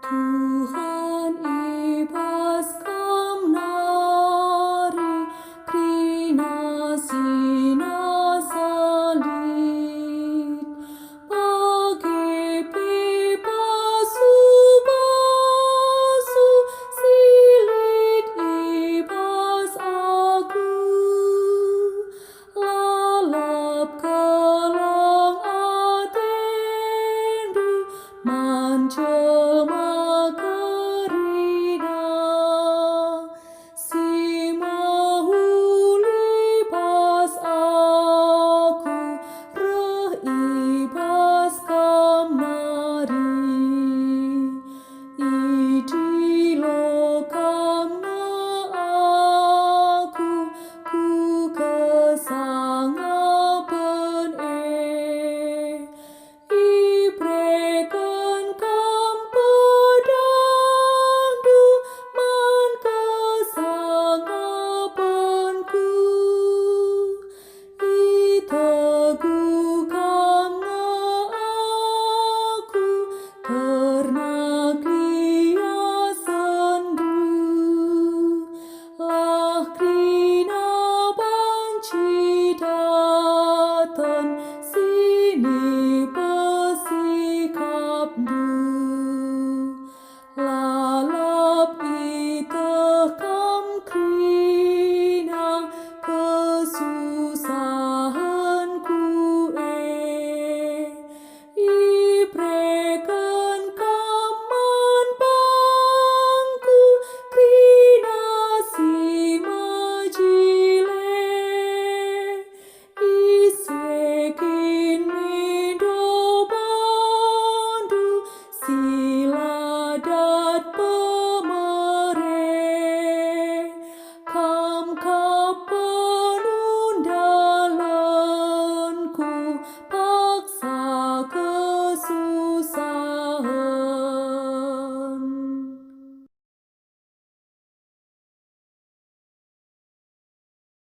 Tuhan ibas kamnari krina sina salit pagi pipa subasu silit ibas aku lalap kelang atendu manjelma kerina si mahuli pas aku reh ibas kamnari idilo kamna aku ku kesangapan ibreken kam pedangdu man kesangapanku itegu kamna aku karena klia sendu lah krina banci datan sini pesikapdu lalap iteh kam krina kesusahanku ibreken kaman bangku krina si majile isekin mindo bandu siladat